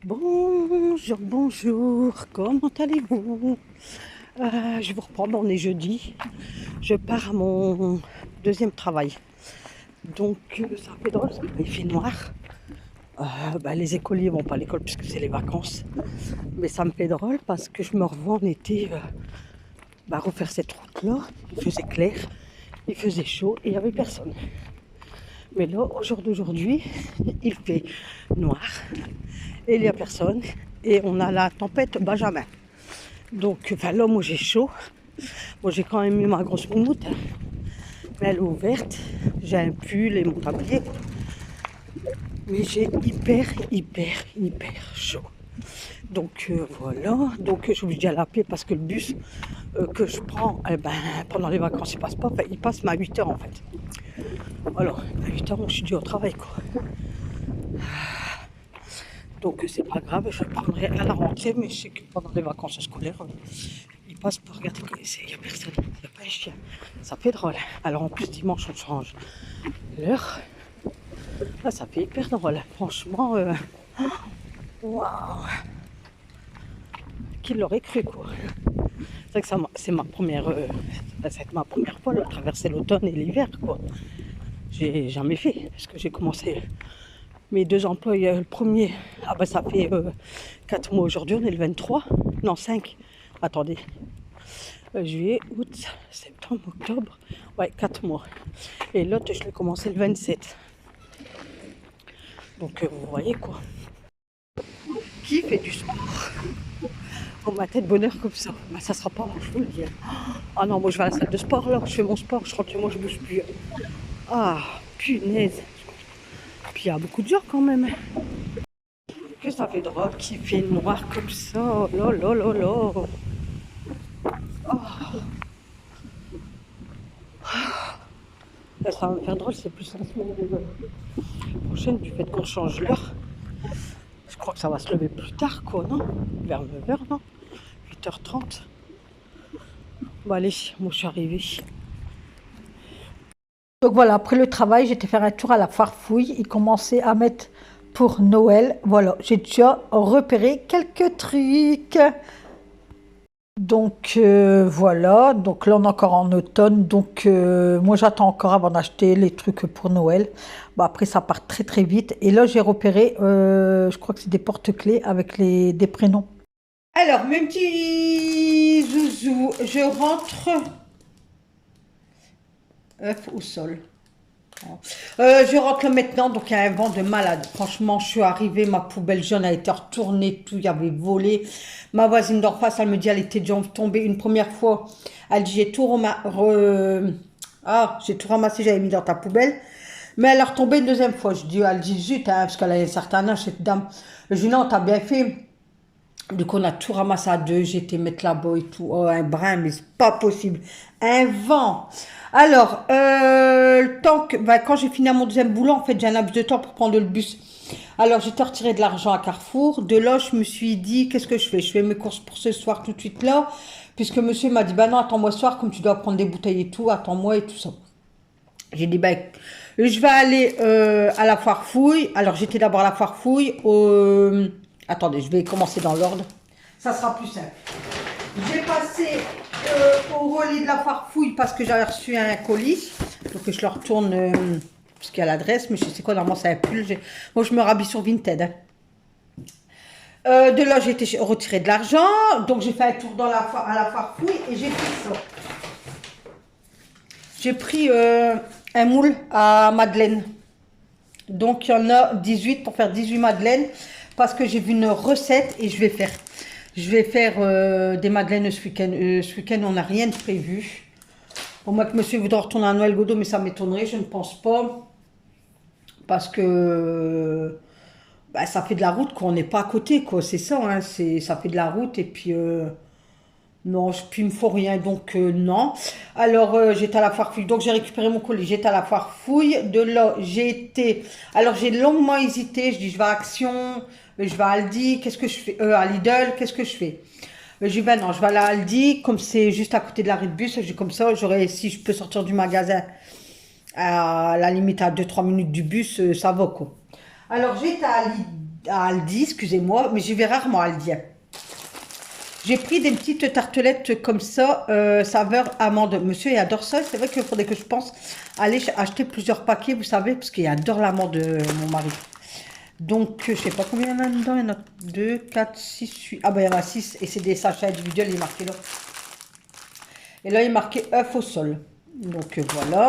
Bonjour, bonjour, comment allez-vous? Je vous reprends, on est jeudi. Je pars à mon deuxième travail. Donc, ça fait drôle, parce qu'il fait noir. Les écoliers vont pas à l'école puisque c'est les vacances. Mais ça me fait drôle parce que je me revois en été refaire cette route-là. Il faisait clair, il faisait chaud et il n'y avait personne. Mais là, au jour d'aujourd'hui, il fait noir et il n'y a personne. Et on a la tempête Benjamin. Donc là, moi j'ai chaud. Moi j'ai quand même mis ma grosse moumoute. Mais elle est ouverte. J'ai un pull et mon tablier. Mais j'ai hyper chaud. Donc voilà. Donc je suis obligée d'aller à pied parce que le bus que je prends pendant les vacances il passe pas. Enfin, il passe mais à 8 h en fait. Alors à 8 h moi je suis due au travail quoi. Donc c'est pas grave, je le prendrai à la rentrée, mais je sais que pendant les vacances scolaires, il passe par, regardez, il n'y a personne, il n'y a pas un chien. Ça fait drôle. Alors en plus dimanche on change l'heure. Là ça fait hyper drôle. Franchement, waouh, qui l'aurait cru quoi. C'est vrai que c'est ma première, ça va être ma première fois de traverser l'automne et l'hiver quoi. J'ai jamais fait parce que j'ai commencé mes deux emplois, le premier, ça fait 4 mois aujourd'hui, on est le 23, non 5, attendez, juillet, août, septembre, octobre, ouais 4 mois. Et l'autre, je l'ai commencé le 27. Donc vous voyez quoi. Qui fait du sport au matin de bonheur comme ça? Ça sera pas moi, je vous le dis. Ah non, moi je vais à la salle de sport là, je fais mon sport, je rentre chez moi, je bouge plus. Ah, punaise. Puis il y a beaucoup de gens quand même. Que ça fait drôle qu'il fait noir comme ça. Oh là là là là. Oh. Là, ça va me faire drôle, c'est plus la semaine prochaine du fait qu'on change l'heure. Je crois que ça va se lever plus tard, quoi, non? Vers 9 h, non? 8 h 30. Bon, allez, moi je suis arrivée. Donc voilà, après le travail, j'étais faire un tour à la Farfouille. Ils commençaient à mettre pour Noël. Voilà, j'ai déjà repéré quelques trucs. Donc voilà, donc là on est encore en automne. Donc moi j'attends encore avant d'acheter les trucs pour Noël. Bon, après ça part très très vite. Et là j'ai repéré, je crois que c'est des porte-clés avec des prénoms. Alors, mes petits zouzous, je rentre œuf au sol. Je rentre là maintenant, donc il y a un vent de malade. Franchement, je suis arrivée, ma poubelle jaune a été retournée, tout, il y avait volé. Ma voisine d'en face, elle me dit, elle était déjà tombée une première fois. Elle dit, j'ai tout ramassé, j'avais mis dans ta poubelle. Mais elle est retombée une deuxième fois. Elle dit, zut, hein, parce qu'elle a un certain âge, cette dame. Je dis, non, t'as bien fait. Du coup, on a tout ramassé à deux. J'ai été mettre là-bas et tout. Oh, un brin, mais c'est pas possible. Un vent. Alors, le temps que, quand j'ai fini à mon deuxième boulot, en fait, j'ai un laps de temps pour prendre le bus. Alors, j'étais retiré de l'argent à Carrefour. De là, je me suis dit, qu'est-ce que je fais? Je fais mes courses pour ce soir tout de suite là. Puisque monsieur m'a dit, bah non, attends-moi ce soir, comme tu dois prendre des bouteilles et tout, attends-moi et tout ça. J'ai dit, je vais aller à la foire fouille. Alors, j'étais d'abord à la foire fouille. Attendez, je vais commencer dans l'ordre. Ça sera plus simple. J'ai passé au relais de la foire fouille parce que j'avais reçu un colis. Donc, je le retourne parce qu'il y a l'adresse. Mais je sais quoi, normalement, c'est un pull. Moi, je me rhabille sur Vinted. Hein. De là, j'ai été retirer de l'argent. Donc, j'ai fait un tour à la foire fouille et j'ai pris ça. J'ai pris un moule à madeleine. Donc, il y en a 18 pour faire 18 madeleines. Parce que j'ai vu une recette et je vais faire. Des madeleines ce week-end. Ce week-end, on n'a rien de prévu. Au moins que monsieur voudra retourner à Noël Godot, mais ça m'étonnerait, je ne pense pas. Parce que ça fait de la route, quoi. On n'est pas à côté, quoi. C'est ça, hein. Ça fait de la route et puis... non, puis il me faut rien, donc non. Alors, j'étais à la foire fouille, donc j'ai récupéré mon colis, j'étais à la foire fouille. De là, j'ai été... Alors, j'ai longuement hésité, je dis, je vais à Action, je vais à Aldi, qu'est-ce que je fais? À Lidl, qu'est-ce que je fais? Je dis, ben non, je vais aller à Aldi, comme c'est juste à côté de l'arrêt de bus, je dis comme ça, si je peux sortir du magasin à la limite à 2-3 minutes du bus, ça va, quoi. Alors, j'étais à Lidl. à Aldi, excusez-moi, mais j'y vais rarement à Aldi, hein. J'ai pris des petites tartelettes comme ça, saveur amande. Monsieur, il adore ça. C'est vrai qu'il faudrait que je pense aller acheter plusieurs paquets, vous savez, parce qu'il adore l'amande, mon mari. Donc, je sais pas combien il y en a dedans. Il y en a 2, 4, 6, 8. Ah ben, il y en a 6. Et c'est des sachets individuels, il est marqué là. Et là, il est marqué œuf au sol. Donc, voilà.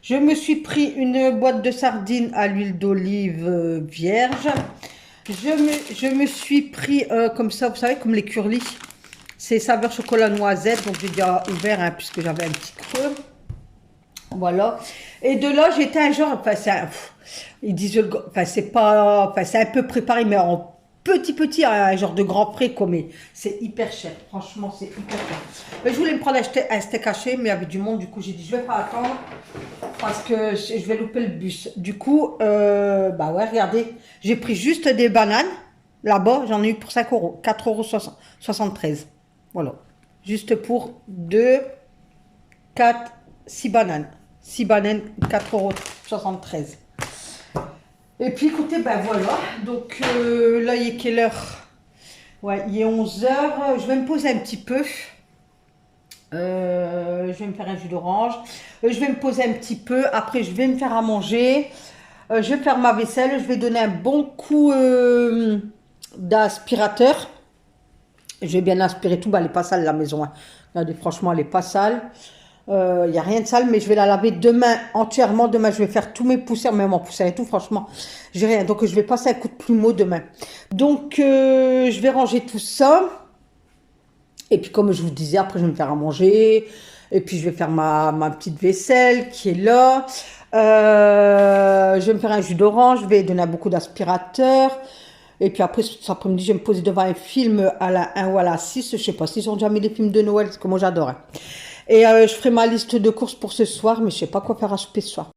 Je me suis pris une boîte de sardines à l'huile d'olive vierge. Je me suis pris comme ça, vous savez, comme les curlis. C'est saveur chocolat noisette. Donc, j'ai déjà ouvert, hein, puisque j'avais un petit creux. Voilà. Et de là, j'étais un genre, enfin, ils disent, enfin, c'est pas, enfin, c'est un peu préparé, mais en petit, un genre de grand prix, quoi, mais c'est hyper cher. Franchement, c'est hyper cher. Je voulais me prendre un steak haché, mais il y avait du monde, du coup, j'ai dit, je vais pas attendre, parce que je vais louper le bus. Du coup, bah ouais, regardez, j'ai pris juste des bananes, là-bas, j'en ai eu pour 5 euros, 4,73 €. Voilà. Juste pour 2, 4, 6 bananes. 6 bananes, 4,73 €. Et puis écoutez, ben voilà. Donc là, il est quelle heure? Ouais, il est 11 h. Je vais me poser un petit peu. Je vais me faire un jus d'orange. Je vais me poser un petit peu. Après, je vais me faire à manger. Je vais faire ma vaisselle. Je vais donner un bon coup d'aspirateur. Je vais bien aspirer tout. Bah, elle n'est pas sale la maison, hein. Regardez, franchement, elle n'est pas sale. Il n'y a rien de sale, mais je vais la laver demain entièrement. Demain, je vais faire tous mes poussières, même en poussière et tout. Franchement, j'ai rien. Donc, je vais passer un coup de plumeau demain. Donc, je vais ranger tout ça. Et puis, comme je vous disais, après, je vais me faire à manger. Et puis, je vais faire ma petite vaisselle qui est là. Je vais me faire un jus d'orange. Je vais donner beaucoup d'aspirateur. Et puis après, cet après-midi, je vais me poser devant un film à la 1 ou à la 6. Je ne sais pas s'ils ont déjà mis les films de Noël, parce que moi, j'adore, hein. Et je ferai ma liste de courses pour ce soir, mais je ne sais pas quoi faire à souper ce soir.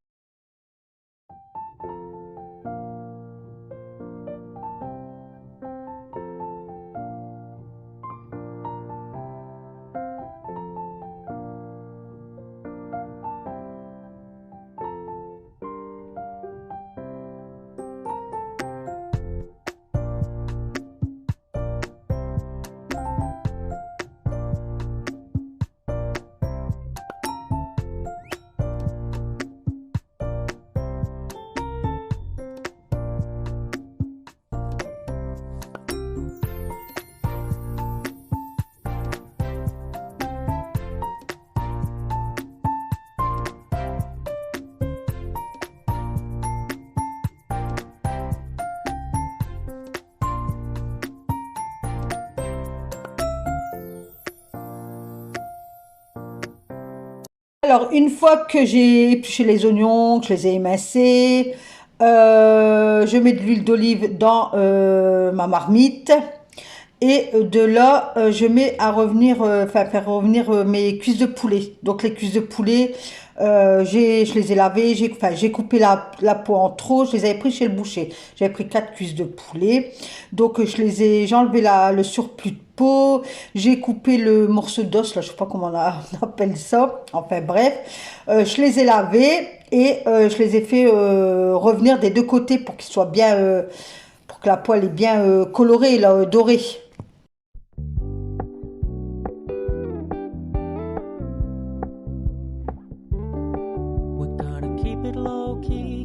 Alors, une fois que j'ai épluché les oignons, que je les ai émincés, je mets de l'huile d'olive dans ma marmite. Et de là, je mets à revenir, enfin faire revenir mes cuisses de poulet. Donc les cuisses de poulet, je les ai lavées, j'ai coupé la peau en trop, je les avais pris chez le boucher. J'avais pris 4 cuisses de poulet. Donc j'ai enlevé le surplus de peau, j'ai coupé le morceau d'os, là je sais pas comment on appelle ça. Enfin bref, je les ai lavés et je les ai fait revenir des deux côtés pour qu'ils soient bien, pour que la peau elle est bien colorée, là, dorée.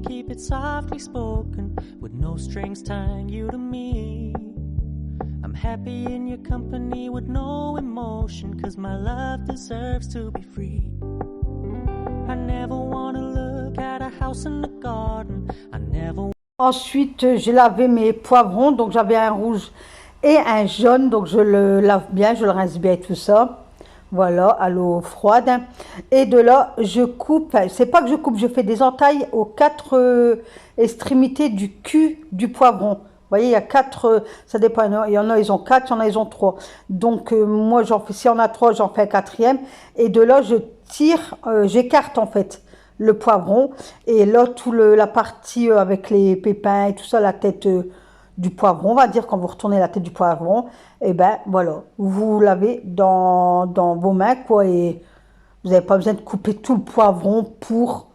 Keep it softly spoken, with no strings tying you to me. I'm happy in your company with no emotion, 'cause my love deserves to be free. I never wanna look at a house in the garden. I never. Ensuite, j'ai lavé mes poivrons, donc j'avais un rouge et un jaune, donc je le lave bien, je le rince bien et tout ça. Voilà, à l'eau froide. Et de là, je coupe, c'est pas que je coupe, je fais des entailles aux 4 extrémités du cul du poivron. Vous voyez, il y a 4, ça dépend, il y en a, ils ont 4, il y en a, ils ont 3. Donc, moi, j'en fais, si on a 3, j'en fais un quatrième. Et de là, je tire, j'écarte en fait le poivron. Et là, la partie avec les pépins et tout ça, la tête du poivron, on va dire, quand vous retournez la tête du poivron, et ben voilà, vous l'avez dans vos mains, quoi, et vous n'avez pas besoin de couper tout le poivron pour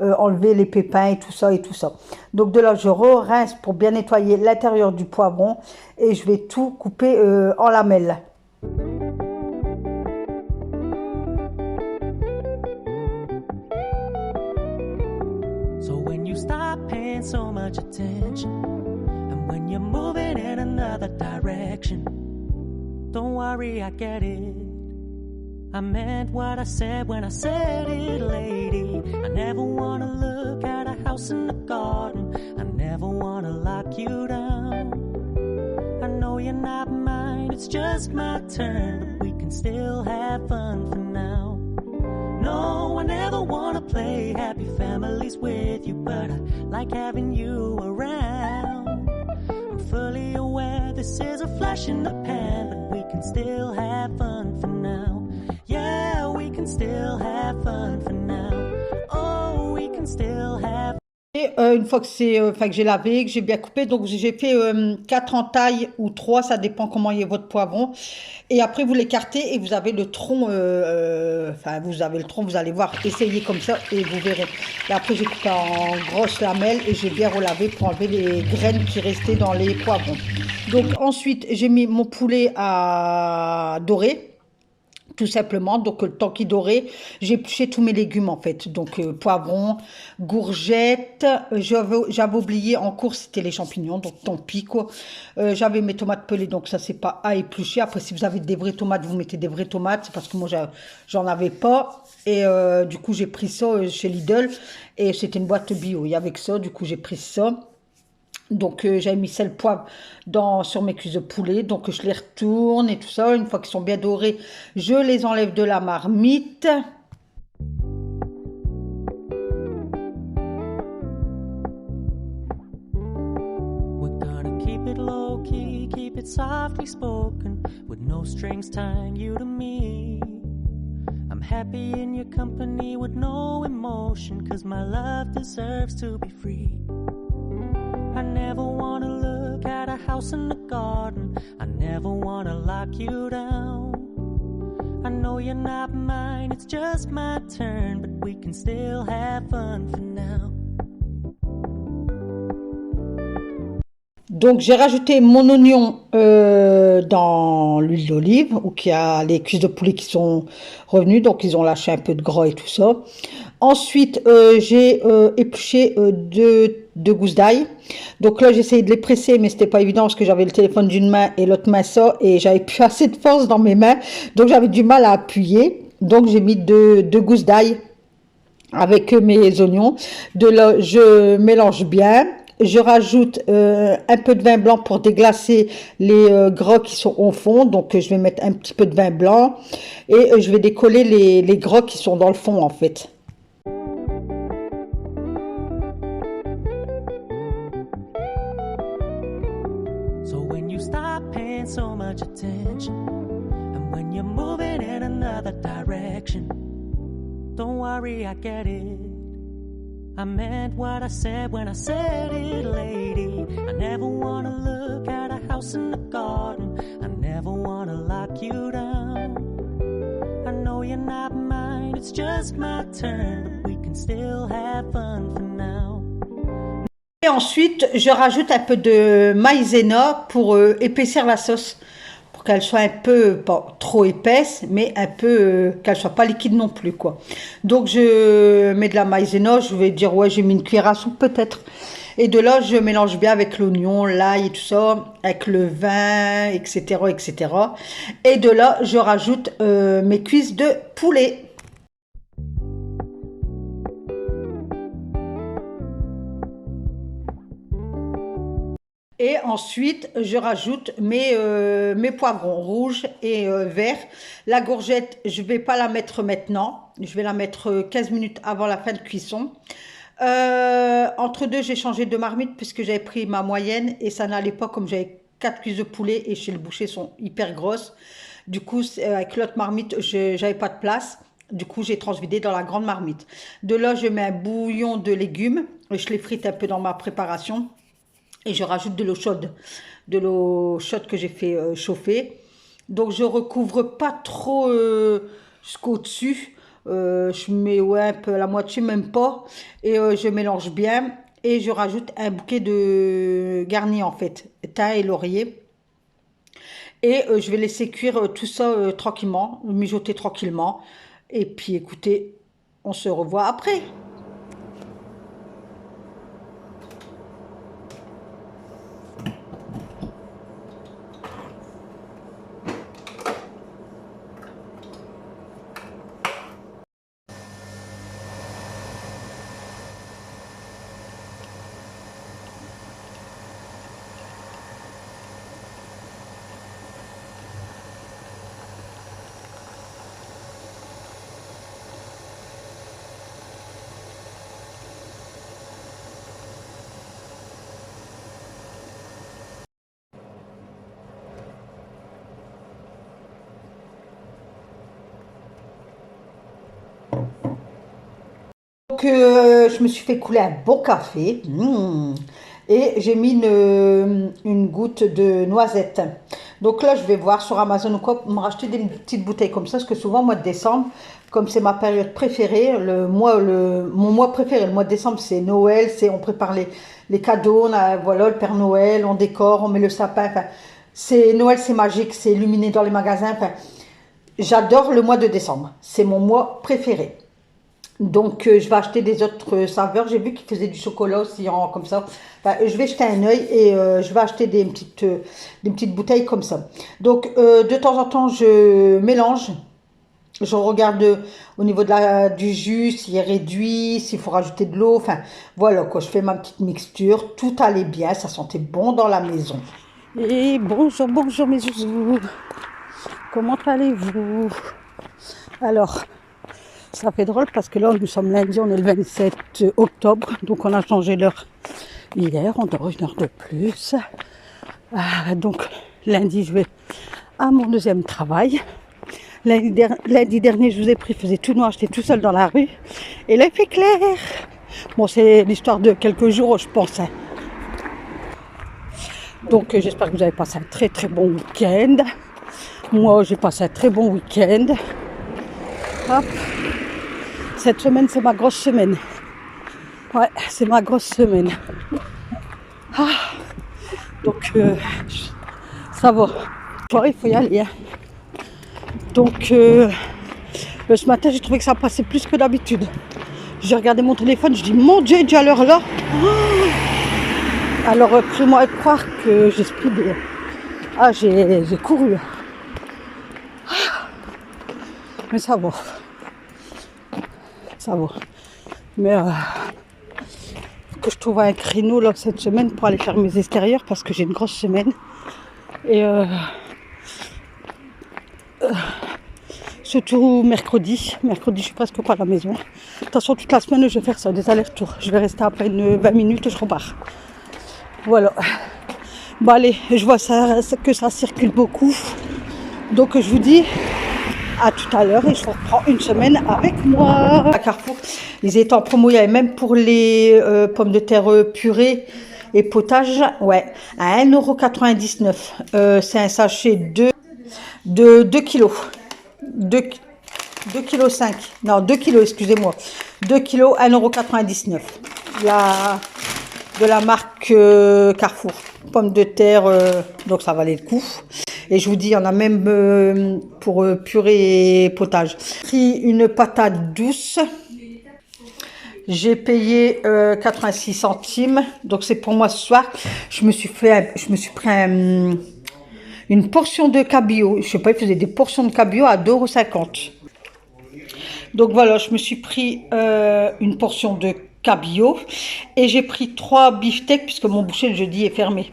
enlever les pépins et tout ça et tout ça. Donc de là, je rince pour bien nettoyer l'intérieur du poivron et je vais tout couper en lamelles. So when you stop paying so much attention, and when you're moving in another direction, don't worry, I get it. I meant what I said when I said it, lady. I never wanna look at a house in the garden. I never wanna lock you down. I know you're not mine, it's just my turn, but we can still have fun for now. No, I never wanna play happy families with you, but I like having you around. I'm fully aware this is a flash in the pan, but we can still have fun for now. Yeah, we can still have fun for now. Oh, we can still have. Et une fois que que j'ai lavé, que j'ai bien coupé, donc j'ai fait 4 entailles ou 3, ça dépend comment il est votre poivron. Et après vous l'écartez et vous avez le tronc, vous avez le tronc, vous allez voir, essayez comme ça et vous verrez. Et après j'ai coupé en grosses lamelles et j'ai bien relavé pour enlever les graines qui restaient dans les poivrons. Donc ensuite j'ai mis mon poulet à dorer. Tout simplement, donc le temps qu'il dorait, j'ai épluché tous mes légumes en fait, donc poivrons, courgettes, j'avais oublié en course, c'était les champignons, donc tant pis quoi. J'avais mes tomates pelées, donc ça c'est pas à éplucher. Après si vous avez des vraies tomates, vous mettez des vraies tomates, c'est parce que moi j'en avais pas. Et du coup j'ai pris ça chez Lidl, et c'était une boîte bio, il y avait que ça, du coup j'ai pris ça. Donc j'avais mis sel, poivre sur mes cuisses de poulet, donc je les retourne et tout ça. Une fois qu'ils sont bien dorés, je les enlève de la marmite. We're gonna keep it low key, keep it softly spoken, with no strings tying you to me. I'm happy in your company with no emotion, 'cause my love deserves to be free. I never wanna look at a house in the garden. I never wanna lock you down. I know you're not mine, it's just my turn, but we can still have fun for now. Donc j'ai rajouté mon oignon dans l'huile d'olive, où il y a les cuisses de poulet qui sont revenues, donc ils ont lâché un peu de gras et tout ça. Ensuite j'ai épluché deux gousses d'ail. Donc là j'ai essayé de les presser, mais c'était pas évident parce que j'avais le téléphone d'une main et l'autre main ça, et j'avais plus assez de force dans mes mains, donc j'avais du mal à appuyer. Donc j'ai mis deux gousses d'ail avec mes oignons. De là je mélange bien. Je rajoute un peu de vin blanc pour déglacer les gras qui sont au fond. Donc je vais mettre un petit peu de vin blanc et je vais décoller les gras qui sont dans le fond en fait. So when you stop paying so much attention, and when you're moving in another direction, don't worry, I get it. I meant what I said when I said it, lady. I never wanna look at a house in the garden. I never wanna lock you down. I know you're not mine, it's just my turn, but we can still have fun for now. Et ensuite, je rajoute un peu de maïzena pour épaissir la sauce, pour qu'elle soit un peu, pas trop épaisse, mais un peu, qu'elle soit pas liquide non plus, quoi. Donc, je mets de la maïzena, je vais dire, ouais, j'ai mis une cuillère à soupe peut-être. Et de là, je mélange bien avec l'oignon, l'ail et tout ça, avec le vin, etc., etc. Et de là, je rajoute mes cuisses de poulet. Et ensuite, je rajoute mes poivrons rouges et verts. La courgette, je ne vais pas la mettre maintenant. Je vais la mettre 15 minutes avant la fin de cuisson. Entre deux, j'ai changé de marmite puisque j'avais pris ma moyenne et ça n'allait pas, comme j'avais 4 cuisses de poulet et chez le boucher sont hyper grosses. Du coup, avec l'autre marmite, je n'avais pas de place. Du coup, j'ai transvidé dans la grande marmite. De là, je mets un bouillon de légumes. Je les frite un peu dans ma préparation. Et je rajoute de l'eau chaude que j'ai fait chauffer. Donc je recouvre pas trop jusqu'au-dessus Je mets ouais, un peu la moitié, même pas. Et je mélange bien. Et je rajoute un bouquet de garni en fait, thym et laurier. Et je vais laisser cuire tout ça tranquillement, mijoter tranquillement. Et puis écoutez, on se revoit après. Donc, je me suis fait couler un bon café. Et j'ai mis une goutte de noisette. Donc là, je vais voir sur Amazon ou quoi, me racheter des petites bouteilles comme ça. Parce que souvent, mois de décembre, comme c'est ma période préférée, mon mois préféré, le mois de décembre, c'est Noël. On prépare les cadeaux, voilà, le Père Noël, on décore, on met le sapin. Enfin, Noël, c'est magique, c'est illuminé dans les magasins. Enfin, j'adore le mois de décembre. C'est mon mois préféré. Donc, je vais acheter des autres saveurs. J'ai vu qu'ils faisaient du chocolat aussi, comme ça. Enfin, je vais jeter un œil et je vais acheter des petites bouteilles comme ça. Donc, de temps en temps, je mélange. Je regarde au niveau du jus, s'il est réduit, s'il faut rajouter de l'eau. Enfin, voilà quoi, je fais ma petite mixture. Tout allait bien, ça sentait bon dans la maison. Et bonjour, bonjour mes zouzous. Comment allez-vous? Alors, ça fait drôle parce que là, nous sommes lundi, on est le 27 octobre. Donc, on a changé l'heure hier, on dort une heure de plus. Donc, lundi, je vais à mon deuxième travail. Lundi dernier, je vous ai pris, il faisait tout noir, j'étais tout seul dans la rue. Et là, il fait clair. Bon, c'est l'histoire de quelques jours, je pense. Donc, j'espère que vous avez passé un très très bon week-end. Moi, j'ai passé un très bon week-end. Hop. Cette semaine, c'est ma grosse semaine. Ouais, c'est ma grosse semaine. Donc, ça va. Il faut y aller. Hein. Donc, ce matin, j'ai trouvé que ça passait plus que d'habitude. J'ai regardé mon téléphone, je dis, mon Dieu, déjà à l'heure là. Alors, prie-moi de croire que j'ai speedé. J'ai couru. Mais ça va. Ça va. Mais faut que je trouve un créneau là, cette semaine pour aller faire mes extérieurs parce que j'ai une grosse semaine. Et surtout mercredi. Mercredi, je suis presque pas à la maison. De toute façon, toute la semaine, je vais faire ça, des allers-retours. Je vais rester à peine 20 minutes et je repars. Voilà. Bon, allez, je vois que ça circule beaucoup. Donc, je vous dis à tout à l'heure et je vous reprends une semaine avec moi. À Carrefour, ils étaient en promo, il y avait même pour les pommes de terre purées et potage, ouais, à 1,99 €. C'est un sachet de 2 kilos. 2,5 kg. Non, 2 kilos, excusez-moi. 2 kilos, 1,99 €. De la marque Carrefour. Pommes de terre, donc ça valait le coup. Et je vous dis, il y en a même pour purée et potage. J'ai pris une patate douce. J'ai payé 86 centimes. Donc c'est pour moi ce soir. Je me suis pris une portion de cabillaud. Je sais pas, ils faisaient des portions de cabillaud à 2,50 €. Donc voilà, je me suis pris une portion de cabillaud et j'ai pris 3 beefsteaks puisque mon boucher le jeudi est fermé.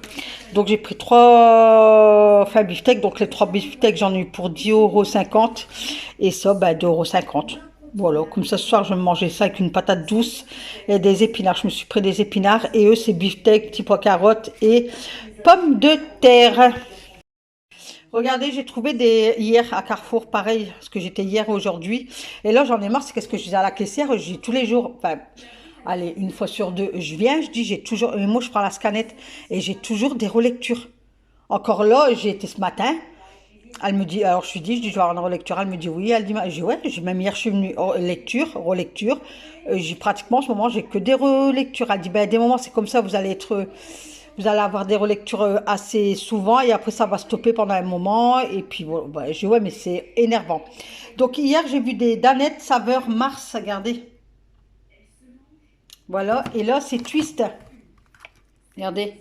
Donc j'ai pris 3 beefsteaks. Donc les 3 beefsteaks, j'en ai eu pour 10,50 € et ça, 2,50 €. Voilà, comme ça ce soir je vais manger ça avec une patate douce et des épinards. Je me suis pris des épinards et eux c'est beefsteak, petits pois carottes et pommes de terre. Regardez, j'ai trouvé hier à Carrefour, pareil, parce que j'étais hier aujourd'hui. Et là, j'en ai marre, c'est qu'est-ce que je disais à la caissière, je dis tous les jours, enfin, allez, une fois sur deux, je viens, je dis, j'ai toujours, moi je prends la scanette et j'ai toujours des relectures. Encore là, j'ai été ce matin, Elle me dit, alors je dis, je vais avoir une relecture. Elle me dit oui. Elle dit, je dis ouais, même hier, je suis venue relecture. J'ai pratiquement en ce moment, j'ai que des relectures. Elle dit, ben, des moments, c'est comme ça, vous allez avoir des relectures assez souvent et après, ça va stopper pendant un moment. Et puis, voilà, ben, je dis, ouais, mais c'est énervant. Donc, hier, j'ai vu des danettes saveur Mars, regardez. Voilà, et là, c'est Twist. Regardez.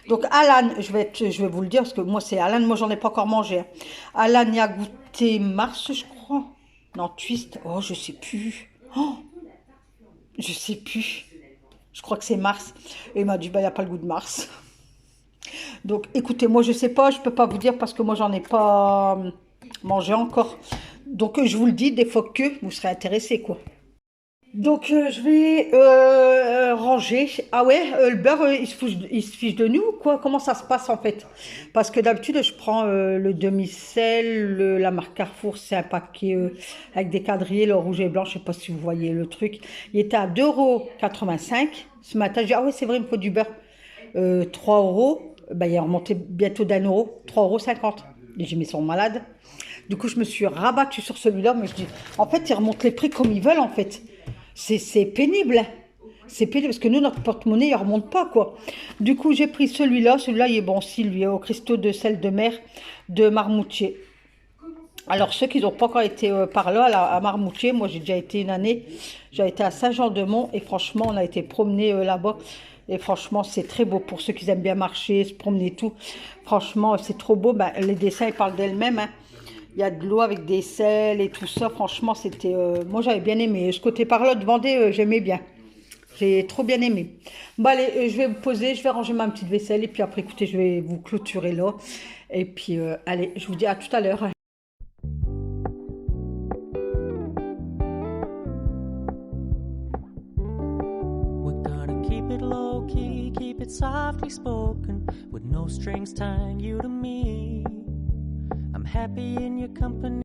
Donc Alan, je vais vous le dire parce que moi c'est Alan, moi j'en ai pas encore mangé. Hein. Alan y a goûté Mars, je crois. Non, Twist. Oh, je sais plus. Oh, je sais plus. Je crois que c'est Mars. Et il m'a dit, bah, il n'y a pas le goût de Mars. Donc écoutez, moi je sais pas, je peux pas vous dire parce que moi j'en ai pas mangé encore. Donc je vous le dis, des fois que vous serez intéressés quoi. Donc je vais ranger. Ah ouais, le beurre, il se fiche de nous ou quoi? Comment ça se passe en fait? Parce que d'habitude, je prends le demi-sel, la marque Carrefour, c'est un paquet avec des quadrillés, le rouge et blanc, je sais pas si vous voyez le truc. Il était à 2,85 €. Ce matin, j'ai dit, ah ouais, c'est vrai, il me faut du beurre. 3 euros, ben, il est remonté bientôt d'1 €, 3,50 €. Et j'ai mis ils sont malades. Du coup, je me suis rabattue sur celui-là, mais je dis, en fait, ils remontent les prix comme ils veulent en fait. C'est pénible. C'est pénible parce que nous, notre porte-monnaie, il ne remonte pas, quoi. Du coup, j'ai pris celui-là. Celui-là, il est bon aussi, lui, au cristaux de sel de mer de Marmoutier. Alors, ceux qui n'ont pas encore été par là, à Marmoutier, moi, j'ai déjà été une année. J'ai été à Saint-Jean-de-Mont et franchement, on a été promener là-bas. Et franchement, c'est très beau pour ceux qui aiment bien marcher, se promener et tout. Franchement, c'est trop beau. Ben, les dessins, ils parlent d'elles-mêmes, hein. Il y a de l'eau avec des sels et tout ça. Franchement, c'était... moi, j'avais bien aimé. Ce côté par là de Vendée, j'aimais bien. J'ai trop bien aimé. Bon, allez, je vais me poser. Je vais ranger ma petite vaisselle. Et puis après, écoutez, je vais vous clôturer là. Et puis, allez, je vous dis à tout à l'heure. We're gonna keep it low key, keep it softly spoken, with no strings tying you to me. I'm happy in your company.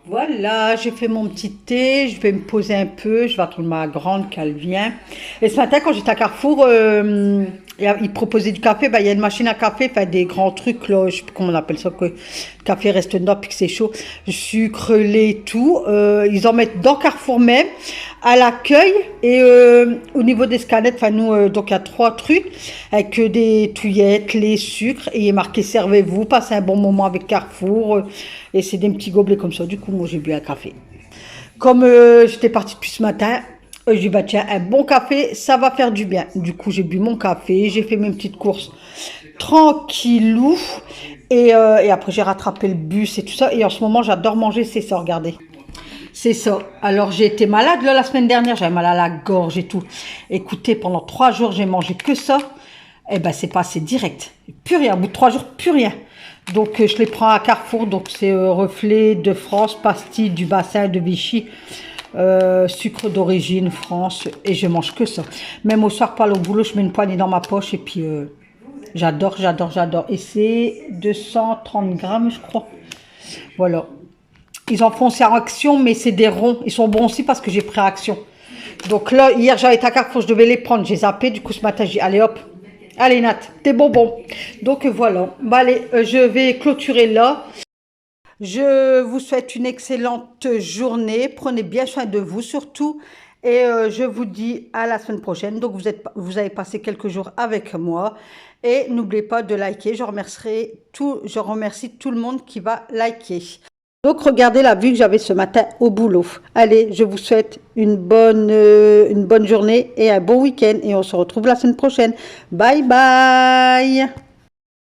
Voilà, j'ai fait mon petit thé, je vais me poser un peu, je vais attendre ma grande qu'elle vient. Et ce matin, quand j'étais à Carrefour, ils proposaient du café, il y a une machine à café, des grands trucs, là, je sais plus comment on appelle ça, que le café reste dedans puis que c'est chaud, sucre, lait et tout. Ils en mettent dans Carrefour même, à l'accueil, et au niveau des scanettes, nous, donc il y a 3 trucs, avec des touillettes, lait, sucre, et il est marqué servez-vous, passez un bon moment avec Carrefour, et c'est des petits gobelets comme ça. Du coup, moi j'ai bu un café. Comme j'étais partie depuis ce matin, j'ai dit bah tiens, un bon café, ça va faire du bien. Du coup, j'ai bu mon café, j'ai fait mes petites courses tranquillou, et après j'ai rattrapé le bus et tout ça. Et en ce moment, j'adore manger, c'est ça, regardez. C'est ça. Alors, j'ai été malade là, la semaine dernière, j'avais mal à la gorge et tout. Écoutez, pendant 3 jours, j'ai mangé que ça. Eh ben, c'est passé direct. Plus rien. Au bout de 3 jours, plus rien. Donc, je les prends à Carrefour. Donc, c'est reflet de France, pastilles du bassin de Vichy, sucre d'origine France. Et je mange que ça. Même au soir, pas au boulot, je mets une poignée dans ma poche. Et puis, j'adore, j'adore, j'adore. Et c'est 230 grammes, je crois. Voilà. Ils en font aussi en Action, mais c'est des ronds. Ils sont bons aussi parce que j'ai pris Action. Donc là, hier, j'avais été à Carrefour, je devais les prendre. J'ai zappé. Du coup, ce matin, j'ai dit, allez hop. Allez, Nat, tes bonbons. Donc voilà. Bon, allez, je vais clôturer là. Je vous souhaite une excellente journée. Prenez bien soin de vous surtout. Et je vous dis à la semaine prochaine. Donc, vous avez passé quelques jours avec moi. Et n'oubliez pas de liker. Je remercie tout le monde qui va liker. Donc, regardez la vue que j'avais ce matin au boulot. Allez, je vous souhaite une bonne journée et un bon week-end. Et on se retrouve la semaine prochaine. Bye bye!